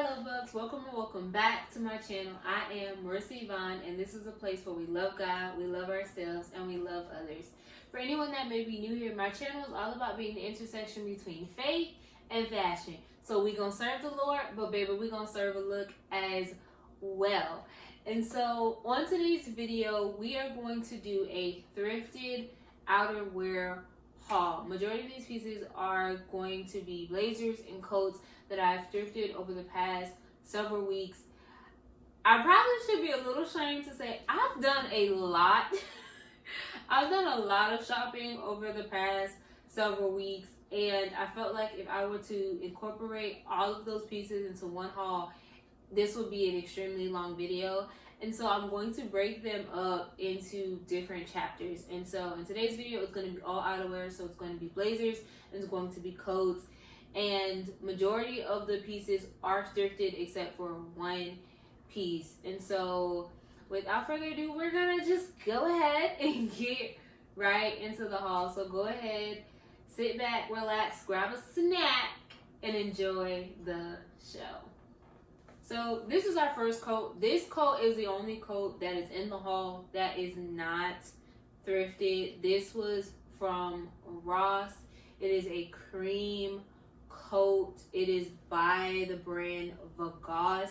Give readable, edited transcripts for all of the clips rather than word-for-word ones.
Lovebugs, welcome and welcome back to my channel. I am Marissa Yvonne, and this is a place where we love God, we love ourselves, and we love others. For anyone that may be new here, my channel is all about being the intersection between faith and fashion. So we gonna serve the Lord, but baby, we gonna serve a look as well. And so on today's video, we are going to do a thrifted outerwear haul. Majority of these pieces are going to be blazers and coats that I've thrifted over the past several weeks. I probably should be a little ashamed to say I've done a lot. I've done a lot of shopping over the past several weeks, and I felt like if I were to incorporate all of those pieces into one haul, this would be an extremely long video. And so I'm going to break them up into different chapters. And so in today's video, it's going to be all outerwear. So it's going to be blazers, and it's going to be coats. And majority of the pieces are thrifted except for one piece. And so without further ado, we're going to just go ahead and get right into the haul. So go ahead, sit back, relax, grab a snack, and enjoy the show. So this is our first coat. This coat is the only coat that is in the haul that is not thrifted. This was from Ross. It is a cream coat. It is by the brand Vagos.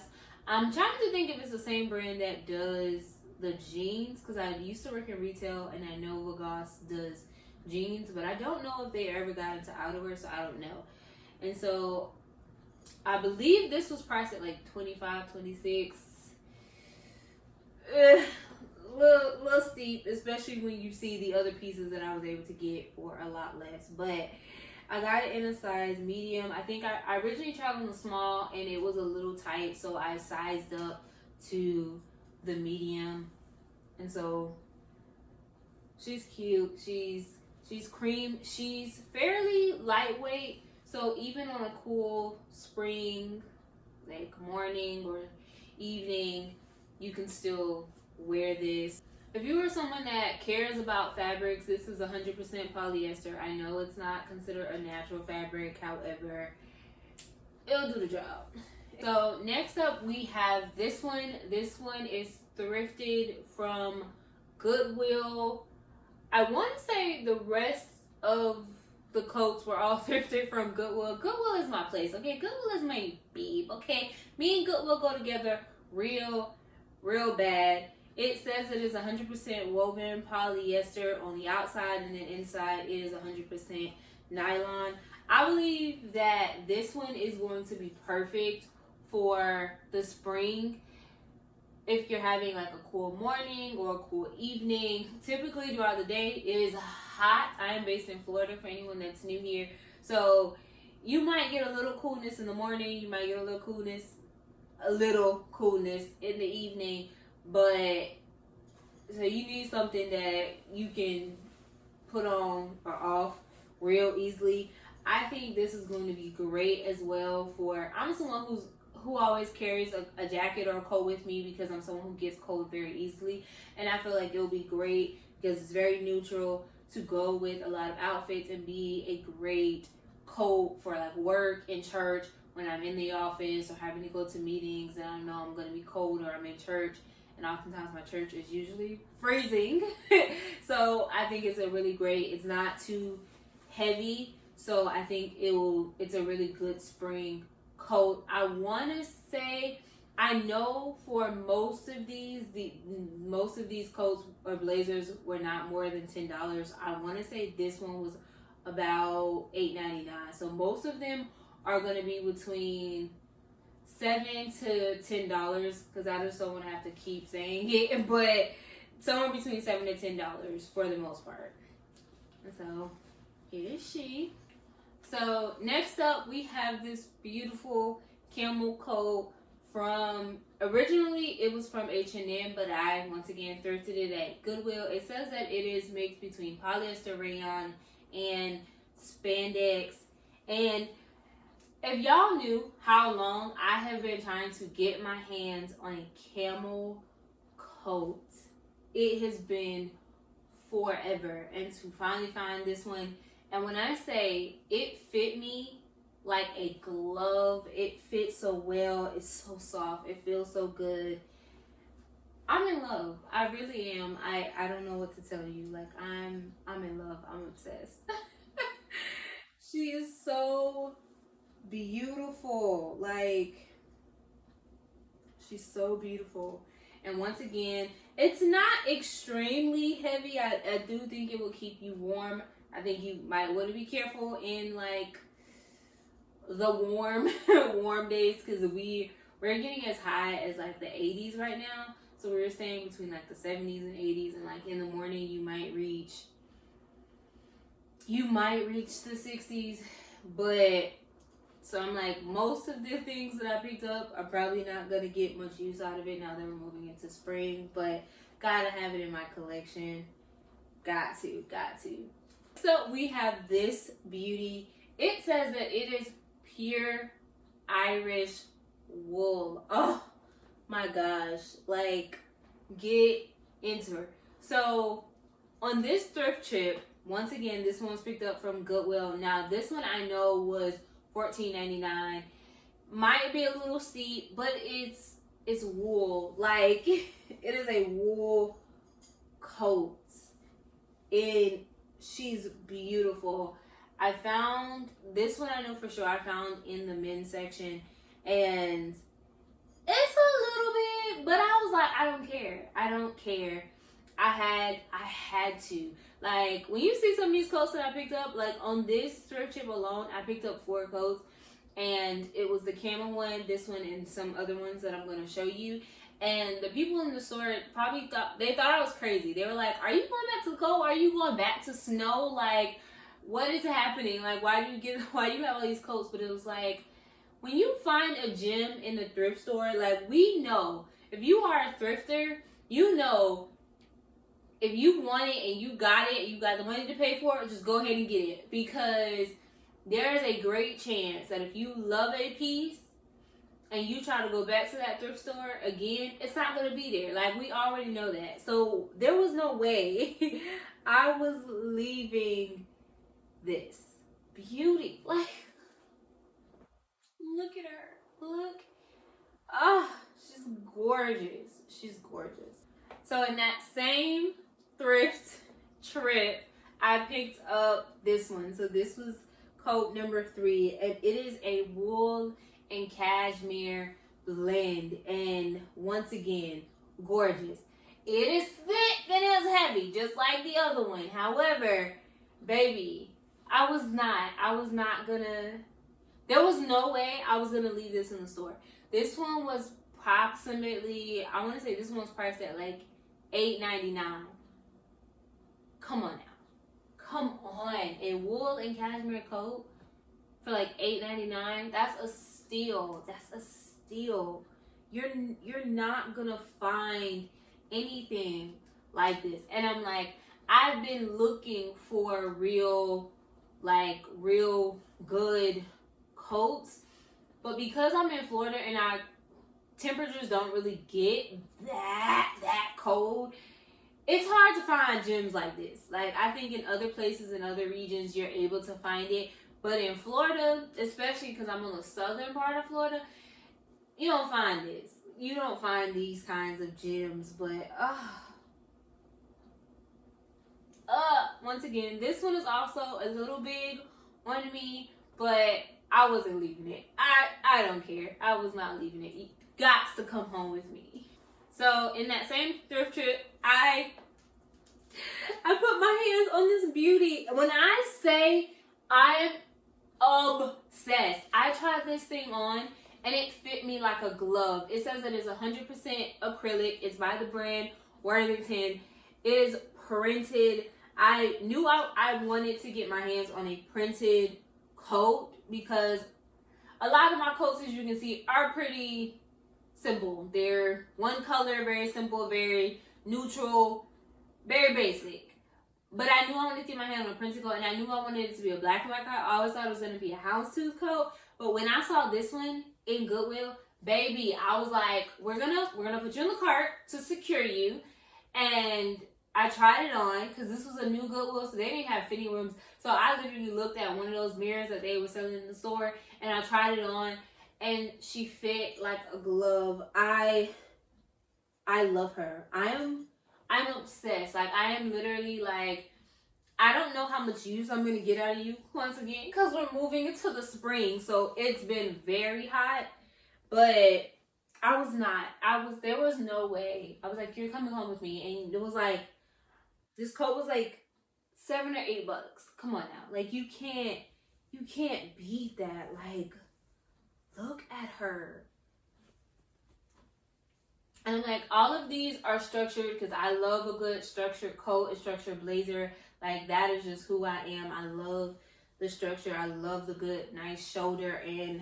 I'm trying to think if it's the same brand that does the jeans, because I used to work in retail and I know Vagos does jeans, but I don't know if they ever got into outerwear, so I don't know. And so I believe this was priced at like $25, $26. Little steep, especially when you see the other pieces that I was able to get for a lot less. But I got it in a size medium. I think I originally traveled in a small and it was a little tight, so I sized up to the medium. And so she's cute. She's cream. She's fairly lightweight. So even on a cool spring, like morning or evening, you can still wear this. If you are someone that cares about fabrics, this is 100% polyester. I know it's not considered a natural fabric, however, it'll do the job. So next up we have this one. This one is thrifted from Goodwill. I want to say the rest of the coats were all thrifted from Goodwill. Goodwill is my place, okay? Goodwill is my babe, okay? Me and Goodwill go together real bad. It says it is 100% woven polyester on the outside, and then inside it is 100% nylon. I believe that this one is going to be perfect for the spring. If you're having like a cool morning or a cool evening, typically throughout the day it is hot. I am based in Florida for anyone that's new here. So you might get a little coolness in the morning, you might get a little coolness in the evening, but so you need something that you can put on or off real easily. I think this is going to be great as well for, I'm someone who always carries a jacket or a coat with me because I'm someone who gets cold very easily, and I feel like it'll be great because it's very neutral to go with a lot of outfits and be a great coat for like work and church when I'm in the office or having to go to meetings and I know I'm going to be cold, or I'm in church and oftentimes my church is usually freezing. So I think it's a really great, it's not too heavy, so I think it's a really good spring coat. I want to say, I know for most of these coats or blazers were not more than $10. I want to say this one was about $8.99. So most of them are going to be between $7 to $10, because I just don't want to have to keep saying it, but somewhere between $7 to $10 for the most part. And so here is she. So next up we have this beautiful camel coat from, originally it was from H&M, but I once again thrifted it at Goodwill. It says that it is mixed between polyester, rayon, and spandex. And if y'all knew how long I have been trying to get my hands on a camel coat, it has been forever. And to finally find this one, and when I say it fit me like a glove. It fits so well. It's so soft. It feels so good. I'm in love. I really am. I don't know what to tell you. Like, I'm in love. I'm obsessed. She is so beautiful. Like, she's so beautiful. And once again, it's not extremely heavy. I do think it will keep you warm. I think you might want to be careful in like the warm warm days, because we're getting as high as like the 80s right now. So we were staying between like the 70s and 80s, and like in the morning you might reach the 60s. But so I'm like, most of the things that I picked up are probably not gonna get much use out of it now that we're moving into spring, but gotta have it in my collection. Got to. So we have this beauty. It says that it is pure Irish wool. Oh my gosh, like, get into her. So on this thrift trip, once again, this one was picked up from Goodwill. Now this one I know was $14.99. Might be a little steep, but it's wool. Like, it is a wool coat, and she's beautiful. I found this one, I know for sure I found in the men's section, and it's a little bit, but I was like, I don't care. I had to. Like, when you see some of these coats that I picked up, like on this thrift trip alone, I picked up 4 coats, and it was the camel one, this one, and some other ones that I'm going to show you. And the people in the store probably thought I was crazy. They were like, are you going back to the cold? Are you going back to snow? Like, what is happening? Like, why do you have all these coats? But it was like, when you find a gem in the thrift store, like, we know, if you are a thrifter, you know, if you want it and you got the money to pay for it, just go ahead and get it. Because there is a great chance that if you love a piece and you try to go back to that thrift store again, it's not going to be there. Like, we already know that. So there was no way I was leaving this beauty. Like, look at her. Look. Oh, she's gorgeous. So in that same thrift trip, I picked up this one. So this was coat number 3, and it is a wool and cashmere blend, and once again, gorgeous. It is thick and it's heavy, just like the other one. However, baby, I was not gonna, there was no way I was gonna leave this in the store. This one was approximately, I want to say this one was priced at like $8.99. Come on now. Come on. A wool and cashmere coat for like $8.99. That's a steal. You're not gonna find anything like this. And I'm like, I've been looking for real good coats, but because I'm in Florida and our temperatures don't really get that cold, it's hard to find gems like this. Like, I think in other places, in other regions, you're able to find it, but in Florida, especially because I'm on the southern part of Florida, you don't find this. You don't find these kinds of gems. But once again, this one is also a little big on me, but I wasn't leaving it. I don't care. I was not leaving it. You got to come home with me. So in that same thrift trip, I put my hands on this beauty. When I say I'm obsessed, I tried this thing on and it fit me like a glove. It says that it's 100% acrylic. It's by the brand Worthington. It is printed. I knew I wanted to get my hands on a printed coat because a lot of my coats, as you can see, are pretty simple. They're one color, very simple, very neutral, very basic. But I knew I wanted to get my hand on a printed coat, and I knew I wanted it to be a black and white coat. I always thought it was going to be a houndstooth coat. But when I saw this one in Goodwill, baby, I was like, we're gonna put you in the cart to secure you, and I tried it on because this was a new Goodwill, so they didn't have fitting rooms. So I literally looked at one of those mirrors that they were selling in the store, and I tried it on, and she fit like a glove. I love her. I'm obsessed. Like, I am literally like, I don't know how much use I'm gonna get out of you once again, because we're moving into the spring, so it's been very hot. But there was no way. I was like, you're coming home with me, and it was like, this coat was like $7 or $8. Come on now. Like, you can't beat that. Like, look at her. And like, all of these are structured because I love a good structured coat, a structured blazer. Like, that is just who I am. I love the structure. I love the good, nice shoulder and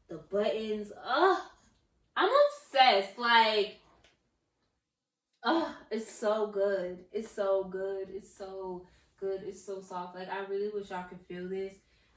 the buttons. I'm obsessed. Like, it's so good. It's so good. It's so good. It's so soft. Like, I really wish y'all could feel this.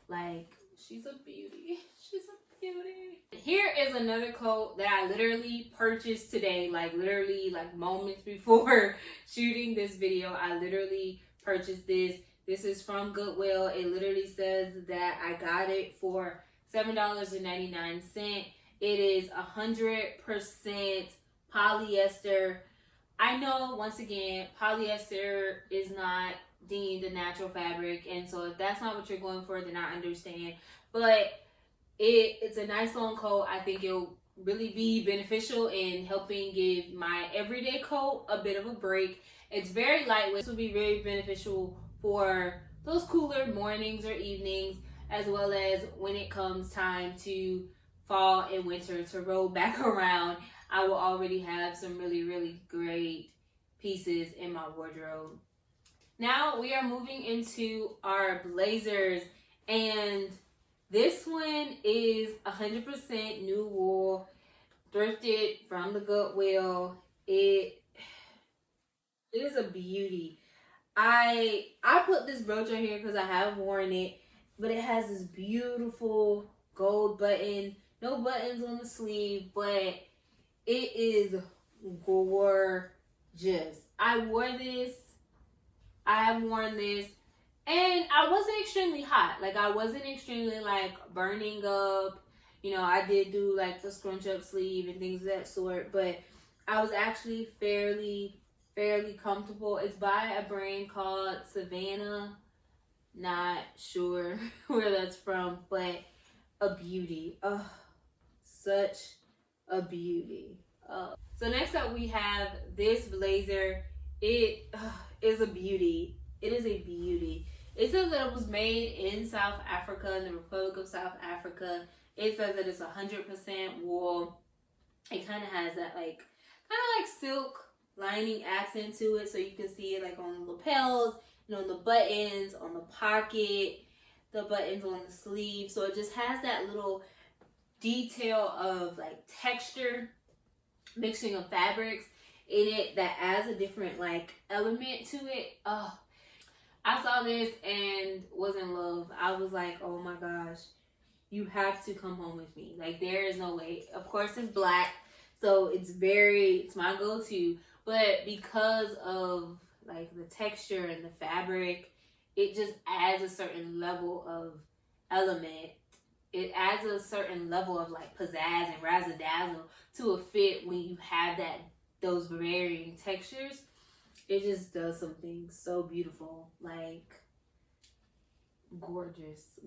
Like, she's a beauty. She's a beauty. Here is another coat that I literally purchased today. Like, literally, like, moments before shooting this video. I literally purchased this. This is from Goodwill. It literally says that I got it for $7.99. It is 100% polyester. I know, once again, polyester is not deemed a natural fabric, and so if that's not what you're going for, then I understand. But it's a nice long coat. I think it'll really be beneficial in helping give my everyday coat a bit of a break. It's very lightweight. This will be very beneficial for those cooler mornings or evenings, as well as when it comes time to fall and winter to roll back around. I will already have some really, really great pieces in my wardrobe. Now we are moving into our blazers, and this one is 100% new wool, thrifted from the Goodwill. It is a beauty. I put this brooch on here because I have worn it, but it has this beautiful gold button. No buttons on the sleeve, but it is gorgeous. I wore this. I have worn this, and I wasn't extremely hot. Like, I wasn't extremely like burning up. You know, I did do like the scrunch up sleeve and things of that sort, but I was actually fairly comfortable. It's by a brand called Savannah. Not sure where that's from, but a beauty. Oh, such a beauty. So next up we have this blazer. It is a beauty. It is a beauty. It says that it was made in South Africa, in the Republic of South Africa. It says that it's 100% wool. It kind of has that like silk lining accent to it, so you can see it like on the lapels, and on the buttons, on the pocket, the buttons on the sleeve. So it just has that little detail of like texture, mixing of fabrics in it that adds a different like element to it. Oh, I saw this and was in love. I was like, oh my gosh, you have to come home with me. Like, there is no way. Of course, it's black, so it's my go-to. But because of like the texture and the fabric, it just adds a certain level of element. It adds a certain level of like pizzazz and razzle-dazzle to a fit when you have those varying textures. It just does something so beautiful, like gorgeous.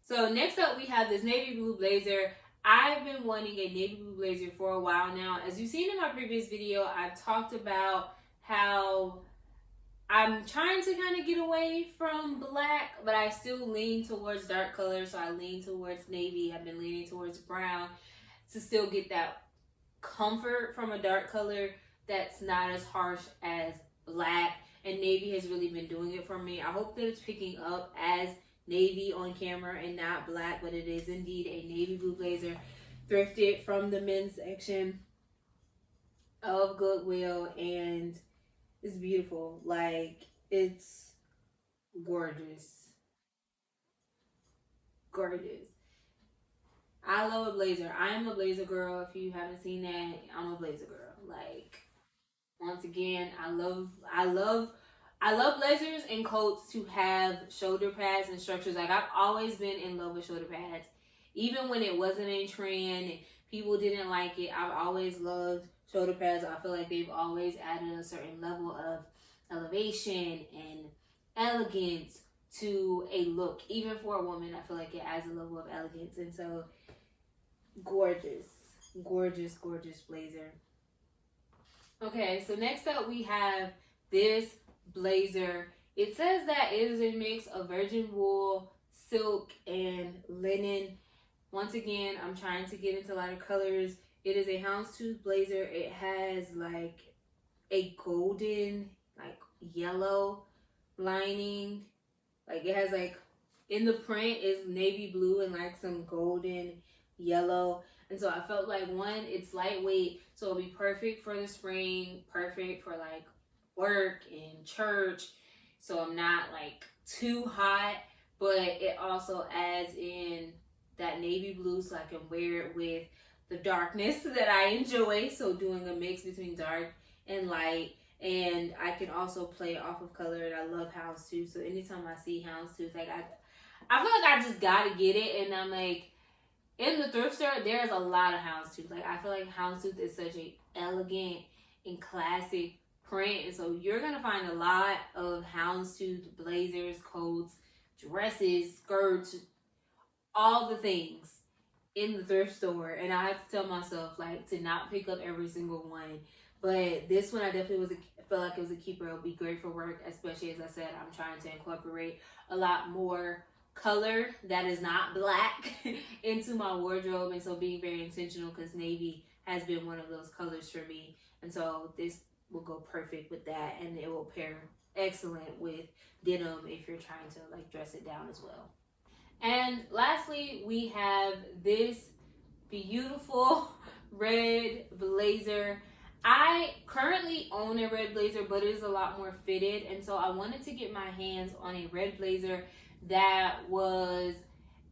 So next up we have this navy blue blazer. I've been wanting a navy blue blazer for a while now. As you've seen in my previous video, I've talked about how I'm trying to kind of get away from black, but I still lean towards dark colors. So I lean towards navy. I've been leaning towards brown to still get that comfort from a dark color that's not as harsh as black. And navy has really been doing it for me. I hope that it's picking up as navy on camera and not black, but it is indeed a navy blue blazer, thrifted from the men's section of Goodwill, and it's beautiful. Like, it's gorgeous. I love a blazer. I am a blazer girl. If you haven't seen that, I'm a blazer girl. Like, Once again, I love blazers and coats to have shoulder pads and structures. Like, I've always been in love with shoulder pads. Even when it wasn't in trend and people didn't like it, I've always loved shoulder pads. I feel like they've always added a certain level of elevation and elegance to a look. Even for a woman, I feel like it adds a level of elegance. And so, gorgeous, gorgeous, gorgeous blazer. Okay, so next up we have this blazer. It says that it is a mix of virgin wool, silk, and linen. Once again, I'm trying to get into lighter colors. It is a houndstooth blazer. It has like a golden, like yellow lining. Like, it has like, in the print is navy blue and like some golden yellow. And so I felt like, one, it's lightweight, so it'll be perfect for the spring, perfect for like work and church, so I'm not like too hot, but it also adds in that navy blue so I can wear it with the darkness that I enjoy, so doing a mix between dark and light. And I can also play off of color, and I love houndstooth, so anytime I see houndstooth, like I feel like I just gotta get it. And I'm like, in the thrift store, there's a lot of houndstooth. Like, I feel like houndstooth is such a elegant and classic print. And so you're going to find a lot of houndstooth blazers, coats, dresses, skirts, all the things in the thrift store. And I have to tell myself, like, to not pick up every single one. But this one, I definitely felt like it was a keeper. It'll be great for work, especially, as I said, I'm trying to incorporate a lot more color that is not black into my wardrobe. And so being very intentional, because navy has been one of those colors for me. And so this will go perfect with that, and it will pair excellent with denim if you're trying to like dress it down as well. And lastly, we have this beautiful red blazer. I currently own a red blazer, but it is a lot more fitted, and so I wanted to get my hands on a red blazer that was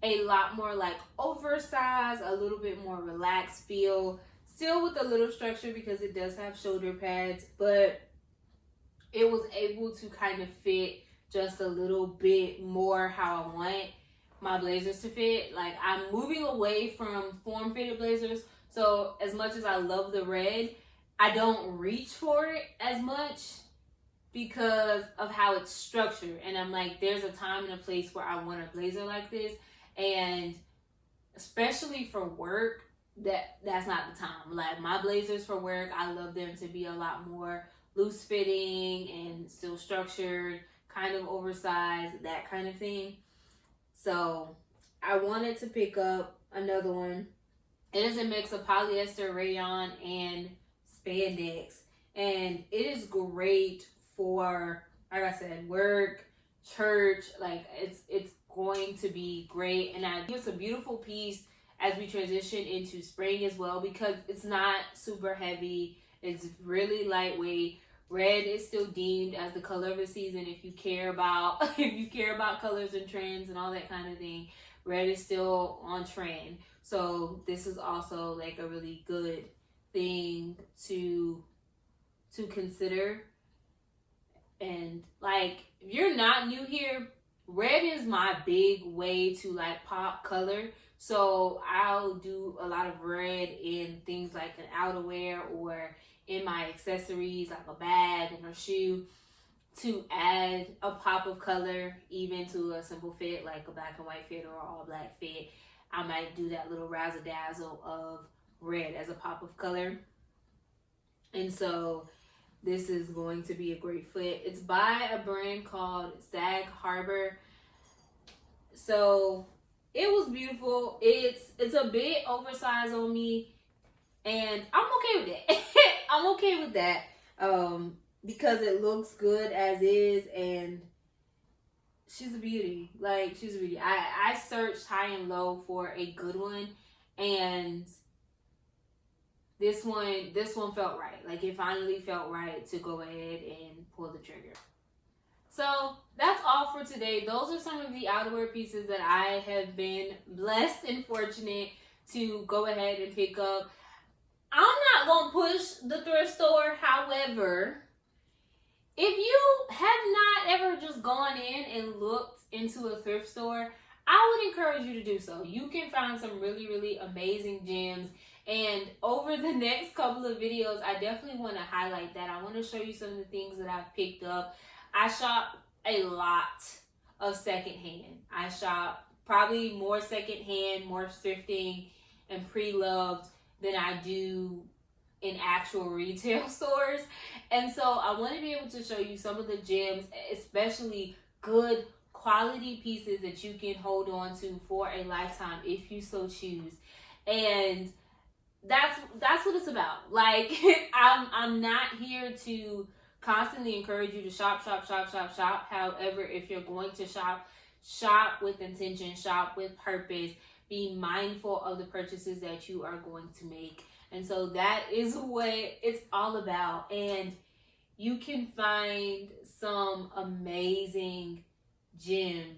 a lot more like oversized, a little bit more relaxed feel, still with a little structure because it does have shoulder pads, but it was able to kind of fit just a little bit more how I want my blazers to fit. Like, I'm moving away from form-fitted blazers, so as much as I love the red, I don't reach for it as much because of how it's structured. And I'm like, there's a time and a place where I want a blazer like this, and especially for work, that's not the time. Like, my blazers for work, I love them to be a lot more loose fitting and still structured, kind of oversized, that kind of thing. So I wanted to pick up another one. It is a mix of polyester, rayon, and spandex, and it is great for, like I said, work, church. Like, it's going to be great. And I think it's a beautiful piece as we transition into spring as well, because it's not super heavy. It's really lightweight. Red is still deemed as the color of the season if you care about colors and trends and all that kind of thing. Red is still on trend. So this is also like a really good thing to consider. And like, if you're not new here, red is my big way to like pop color. So I'll do a lot of red in things like an outerwear or in my accessories, like a bag and a shoe, to add a pop of color, even to a simple fit like a black and white fit or all black fit. I might do that little razzle dazzle of red as a pop of color. And so this is going to be a great fit. It's by a brand called Sag Harbor. So it was beautiful. It's a bit oversized on me, and I'm okay with that. I'm okay with that because it looks good as is, and she's a beauty. Like, she's a beauty. I searched high and low for a good one, and this one felt right. Like, it finally felt right to go ahead and pull the trigger. So that's all for today. Those are some of the outerwear pieces that I have been blessed and fortunate to go ahead and pick up. I'm not gonna push the thrift store. However, if you have not ever just gone in and looked into a thrift store, I would encourage you to do so. You can find some really, really amazing gems. And over the next couple of videos, I definitely want to highlight that. I want to show you some of the things that I've picked up. I shop a lot of secondhand. I shop probably more secondhand, more thrifting and pre-loved than I do in actual retail stores. And so I want to be able to show you some of the gems, especially good quality pieces that you can hold on to for a lifetime if you so choose. And that's what it's about. Like, I'm not here to constantly encourage you to shop. However, if you're going to shop with intention, shop with purpose, be mindful of the purchases that you are going to make. And so that is what it's all about. And you can find some amazing gems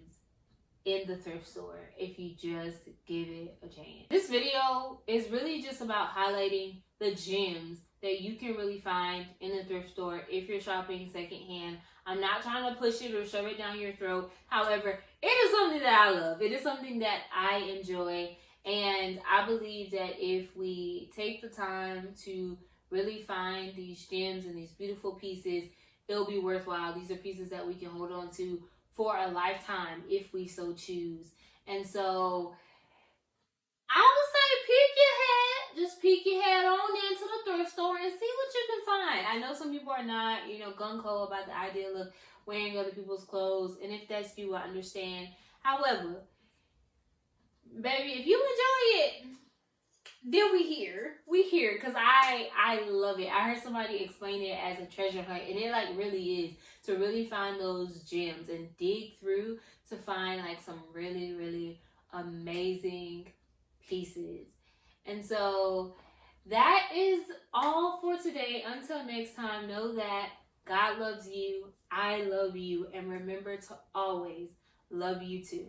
in the thrift store if you just give it a chance. This video is really just about highlighting the gems that you can really find in the thrift store if you're shopping secondhand. I'm not trying to push it or shove it down your throat. However, it is something that I love. It is something that I enjoy. And I believe that if we take the time to really find these gems and these beautiful pieces, it'll be worthwhile. These are pieces that we can hold on to for a lifetime if we so choose. And so I would say pick your head, just peek your head on into the thrift store and see what you can find. I know some people are not, gung-ho about the idea of wearing other people's clothes. And if that's you, I understand. However, baby, if you enjoy it, then we here because I love it. I heard somebody explain it as a treasure hunt, and it really is, to really find those gems and dig through to find some really, really amazing pieces. And so that is all for today. Until next time, know that God loves you, I love you, and remember to always love you too.